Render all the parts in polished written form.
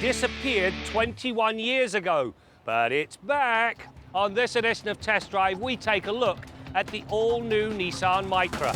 disappeared 21 years ago, but it's back. On this edition of Test Drive, we take a look at the all-new Nissan Micra.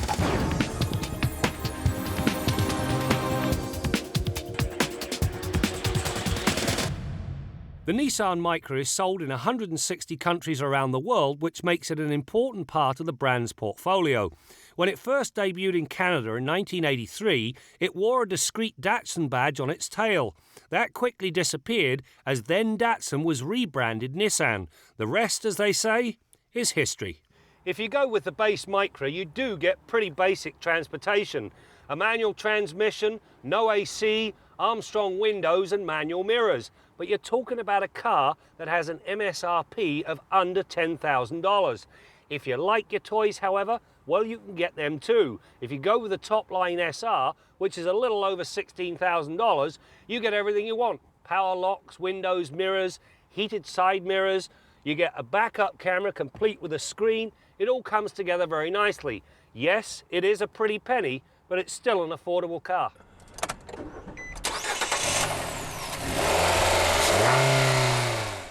The Nissan Micra is sold in 160 countries around the world, which makes it an important part of the brand's portfolio. When it first debuted in Canada in 1983, it wore a discreet Datsun badge on its tail. That quickly disappeared as then Datsun was rebranded Nissan. The rest, as they say, is history. If you go with the base Micra, you do get pretty basic transportation. A manual transmission, no AC, Armstrong windows and manual mirrors. But you're talking about a car that has an MSRP of under $10,000. If you like your toys, however, well, you can get them too. If you go with the top line SR, which is a little over $16,000, you get everything you want. Power locks, windows, mirrors, heated side mirrors. You get a backup camera complete with a screen. It all comes together very nicely. Yes, it is a pretty penny, but it's still an affordable car.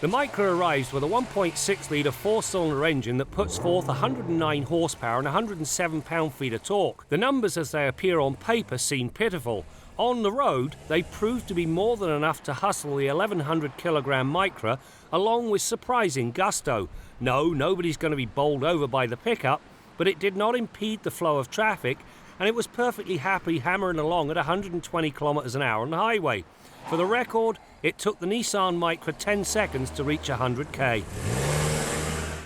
The Micra arrives with a 1.6-litre four-cylinder engine that puts forth 109 horsepower and 107 pound-feet of torque. The numbers as they appear on paper seem pitiful. On the road, they prove to be more than enough to hustle the 1,100-kilogram Micra along with surprising gusto. No, nobody's going to be bowled over by the pickup, but it did not impede the flow of traffic, and it was perfectly happy hammering along at 120 kilometers an hour on the highway. For the record, it took the Nissan Micra 10 seconds to reach 100k.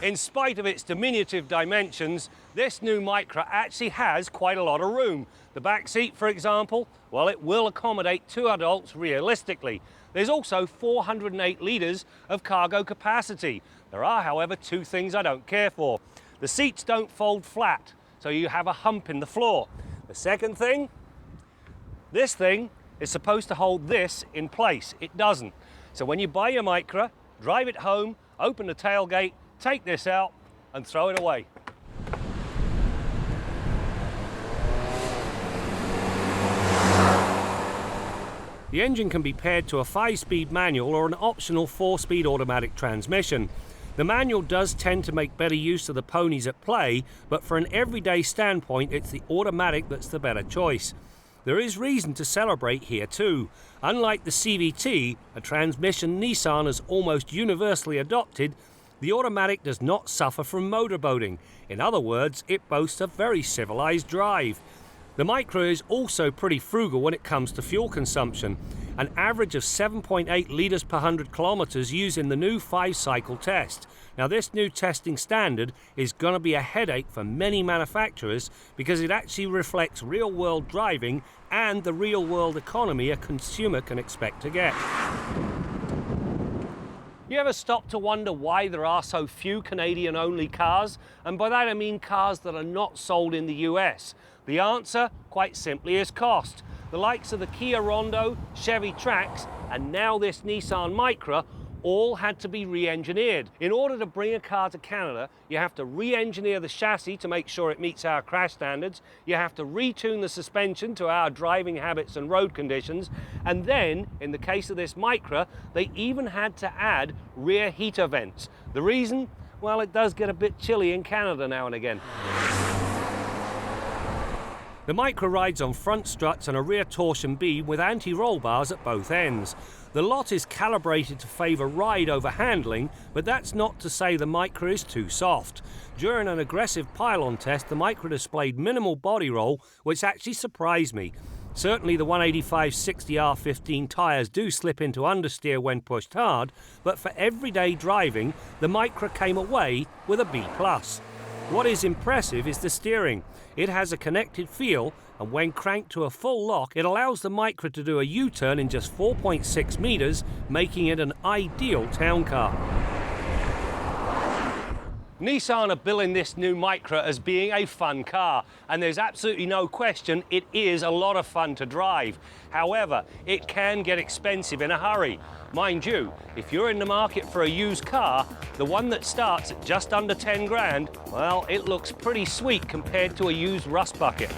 In spite of its diminutive dimensions, this new Micra actually has quite a lot of room. The back seat, for example, well, it will accommodate 2 adults realistically. There's also 408 litres of cargo capacity. There are, however, 2 things I don't care for. The seats don't fold flat, so you have a hump in the floor. The second thing, this thing is supposed to hold this in place. It doesn't. So when you buy your Micra, drive it home, open the tailgate, take this out and throw it away. The engine can be paired to a 5-speed manual or an optional 4-speed automatic transmission. The manual does tend to make better use of the ponies at play, but for an everyday standpoint, it's the automatic that's the better choice. There is reason to celebrate here too. Unlike the CVT, a transmission Nissan has almost universally adopted, the automatic does not suffer from motorboating. In other words, it boasts a very civilized drive. The Micra is also pretty frugal when it comes to fuel consumption, an average of 7.8 litres per 100 kilometres used in the new 5-cycle test. Now this new testing standard is going to be a headache for many manufacturers because it actually reflects real-world driving and the real-world economy a consumer can expect to get. You ever stop to wonder why there are so few Canadian-only cars? And by that I mean cars that are not sold in the US. The answer, quite simply, is cost. The likes of the Kia Rondo, Chevy Trax, and now this Nissan Micra all had to be re-engineered. In order to bring a car to Canada, you have to re-engineer the chassis to make sure it meets our crash standards, you have to retune the suspension to our driving habits and road conditions, and then, in the case of this Micra, they even had to add rear heater vents. The reason? Well, it does get a bit chilly in Canada now and again. The Micra rides on front struts and a rear torsion beam with anti-roll bars at both ends. The lot is calibrated to favour ride over handling, but that's not to say the Micra is too soft. During an aggressive pylon test, the Micra displayed minimal body roll, which actually surprised me. Certainly the 185/60 R15 tyres do slip into understeer when pushed hard, but for everyday driving, the Micra came away with a B+. What is impressive is the steering. It has a connected feel, and when cranked to a full lock, it allows the Micra to do a U-turn in just 4.6 metres, making it an ideal town car. Nissan are billing this new Micra as being a fun car, and there's absolutely no question it is a lot of fun to drive. However, it can get expensive in a hurry. Mind you, if you're in the market for a used car, the one that starts at just under 10 grand, well, it looks pretty sweet compared to a used rust bucket.